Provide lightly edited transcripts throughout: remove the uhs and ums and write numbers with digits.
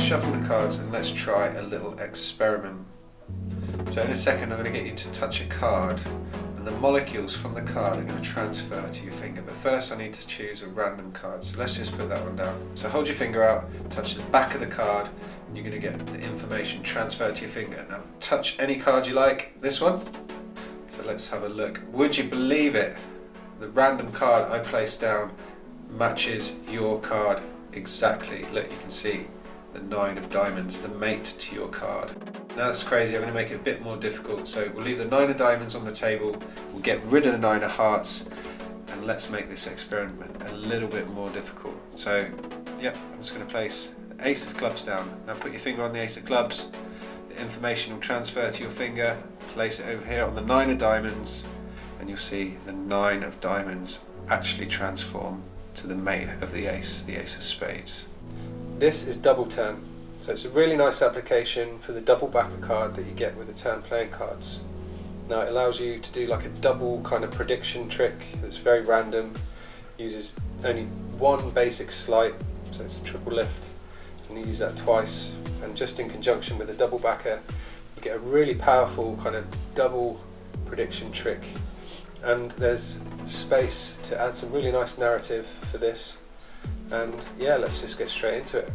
shuffle the cards and let's try a little experiment. So in a second I'm going to get you to touch a card and the molecules from the card are going to transfer to your finger. But first I need to choose a random card, so let's just put that one down. So hold your finger out, touch the back of the card, and you're going to get the information transferred to your finger. Now touch any card you like, this one. So let's have a look. Would you believe it? The random card I placed down matches your card exactly. Look, you can see the 9 of diamonds, the mate to your card. Now that's crazy, I'm going to make it a bit more difficult. So we'll leave the 9 of diamonds on the table, we'll get rid of the 9 of hearts, and let's make this experiment a little bit more difficult. So, yep, I'm just going to place the ace of clubs down. Now put your finger on the ace of clubs, the information will transfer to your finger, place it over here on the 9 of diamonds, and you'll see the 9 of diamonds actually transform to the mate of the ace of spades. This is double turn, so it's a really nice application for the double backer card that you get with the turn playing cards. Now it allows you to do like a double kind of prediction trick that's very random, uses only one basic sleight, so it's a triple lift, and you use that twice, and just in conjunction with a double backer you get a really powerful kind of double prediction trick. And there's space to add some really nice narrative for this, and yeah, let's just get straight into it.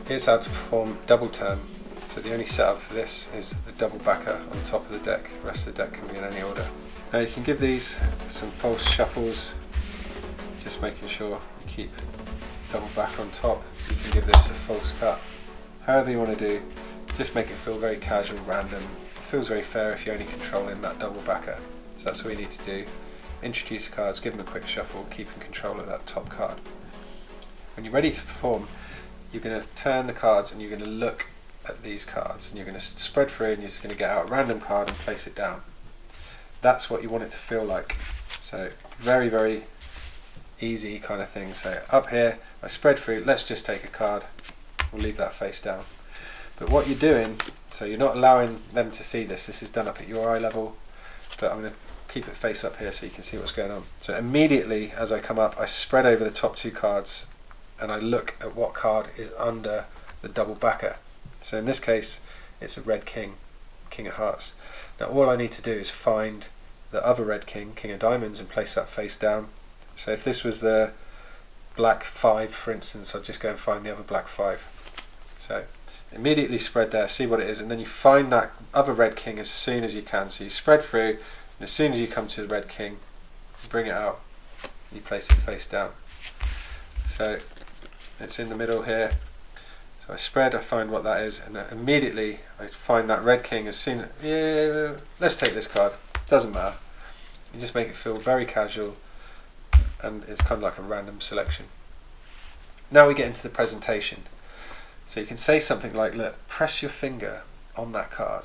Here's how to perform double turn. So the only setup for this is the double backer on top of the deck. The rest of the deck can be in any order. Now you can give these some false shuffles, just making sure you keep double backer on top. You can give this a false cut. However you want to do, just make it feel very casual, random. It feels very fair if you're only controlling that double backer. So that's what we need to do. Introduce the cards, give them a quick shuffle, keeping control of that top card. When you're ready to perform, you're going to turn the cards and you're going to look at these cards and you're going to spread through and you're just going to get out a random card and place it down. That's what you want it to feel like. So very, very easy kind of thing. So up here, I spread through, let's just take a card, we'll leave that face down. But what you're doing, so you're not allowing them to see this, this is done up at your eye level, but I'm going to keep it face up here so you can see what's going on. So immediately as I come up, I spread over the top 2 cards and I look at what card is under the double backer. So in this case it's a red king, king of hearts. Now all I need to do is find the other red king, king of diamonds, and place that face down. So if this was the black 5 for instance, I'll just go and find the other black 5. So immediately spread there, see what it is, and then you find that other red king as soon as you can. So you spread through, and as soon as you come to the red king, you bring it out, you place it face down. So it's in the middle here. So I spread, I find what that is, and immediately I find that red king as soon as, yeah, let's take this card, doesn't matter. You just make it feel very casual, and it's kind of like a random selection. Now we get into the presentation. So you can say something like, look, press your finger on that card.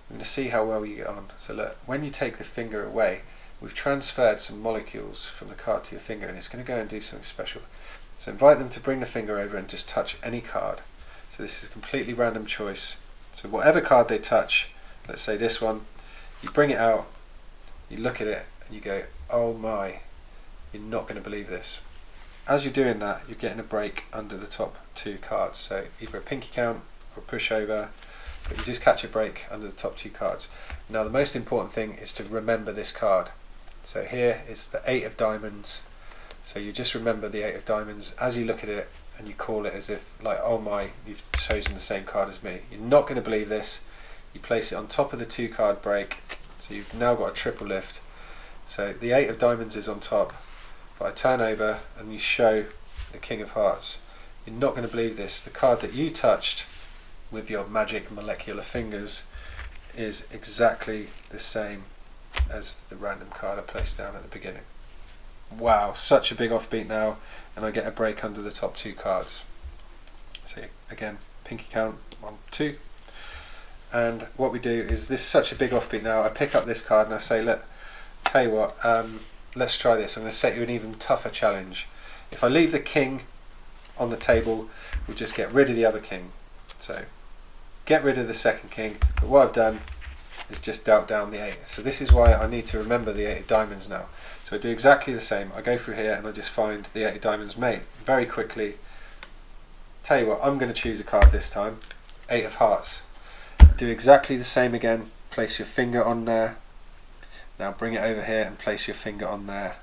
We're going to see how well you get on. So look, when you take the finger away, we've transferred some molecules from the card to your finger, and it's going to go and do something special. So invite them to bring the finger over and just touch any card. So this is a completely random choice. So whatever card they touch, let's say this one, you bring it out, you look at it, and you go, oh my, you're not going to believe this. As you're doing that, you're getting a break under the top 2 cards. So either a pinky count or push over, but you just catch a break under the top 2 cards. Now the most important thing is to remember this card. So here it's the 8 of diamonds. So you just remember the 8 of diamonds as you look at it, and you call it as if like, oh my, you've chosen the same card as me. You're not going to believe this. You place it on top of the 2 card break, so you've now got a triple lift. So the 8 of diamonds is on top. If I turn over and you show the king of hearts, you're not going to believe this. The card that you touched with your magic molecular fingers is exactly the same as the random card I placed down at the beginning. Wow, such a big offbeat now, and I get a break under the top 2 cards. So again, pinky count, 1, 2. And what we do is, this is such a big offbeat now, I pick up this card and I say, look, tell you what, let's try this. I'm going to set you an even tougher challenge. If I leave the king on the table, we'll just get rid of the other king. So get rid of the second king, but what I've done is just dealt down the 8. So this is why I need to remember the 8 of diamonds now. So I do exactly the same. I go through here and I just find the 8 of diamonds mate very quickly. Tell you what, I'm going to choose a card this time. 8 of hearts. Do exactly the same again. Place your finger on there. Now bring it over here and place your finger on there.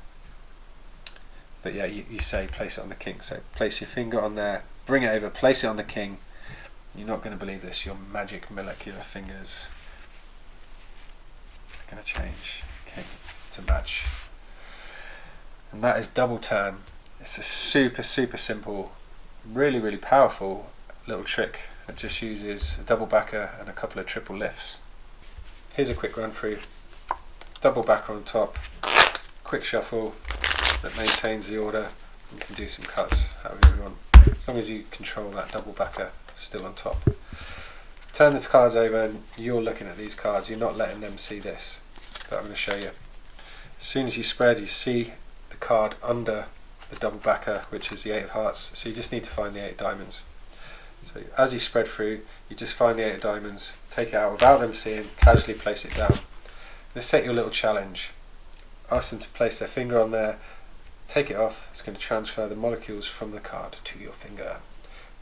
But yeah, you say place it on the king. So place your finger on there, bring it over, place it on the king. You're not going to believe this. Your magic molecular fingers are going to change king to match. And that is double turn. It's a super simple, really powerful little trick that just uses a double backer and a couple of triple lifts. Here's a quick run through. Double backer on top, quick shuffle that maintains the order. You can do some cuts however you want, as long as you control that double backer still on top. Turn the cards over and you're looking at these cards, you're not letting them see this, but I'm going to show you. As soon as you spread, you see the card under the double backer, which is the 8 of hearts, so you just need to find the 8 diamonds. So as you spread through, you just find the 8 of diamonds, take it out without them seeing, casually place it down. Let's set your little challenge. Ask them to place their finger on there, take it off. It's going to transfer the molecules from the card to your finger.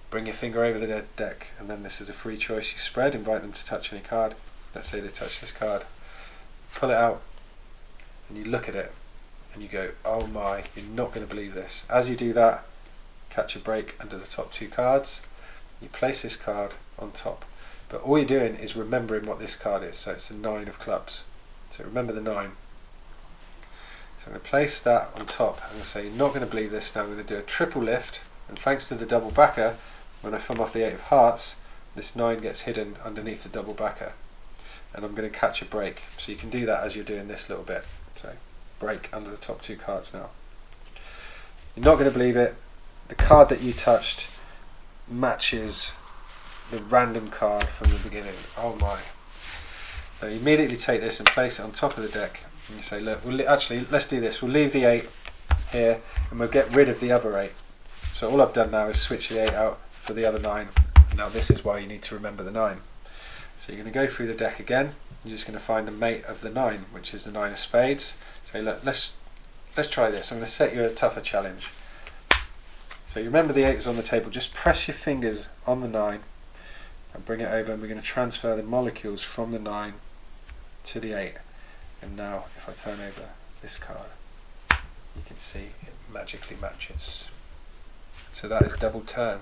Bring your finger over the deck, and then this is a free choice. You spread, invite them to touch any card. Let's say they touch this card. Pull it out, and you look at it, and you go, oh my, you're not going to believe this. As you do that, catch a break under the top 2 cards. You place this card on top, but all you're doing is remembering what this card is. So it's a 9 of clubs. So remember the 9. So I'm going to place that on top. I'm going to say, you're not going to believe this. Now I'm going to do a triple lift, and thanks to the double backer, when I thumb off the 8 of hearts, this 9 gets hidden underneath the double backer, and I'm going to catch a break. So you can do that as you're doing this little bit. So break under the top 2 cards now. You're not going to believe it. The card that you touched matches the random card from the beginning. Oh my. So you immediately take this and place it on top of the deck, and you say, look, actually let's do this. We'll leave the 8 here and we'll get rid of the other 8. So all I've done now is switch the 8 out for the other 9. Now this is why you need to remember the 9. So you're going to go through the deck again. You're just going to find the mate of the 9, which is the 9 of spades. Say, look, let's try this. I'm going to set you a tougher challenge. So you remember the 8 is on the table. Just press your fingers on the 9 and bring it over, and we're going to transfer the molecules from the 9 to the 8. And now if I turn over this card, you can see it magically matches. So that is double turn.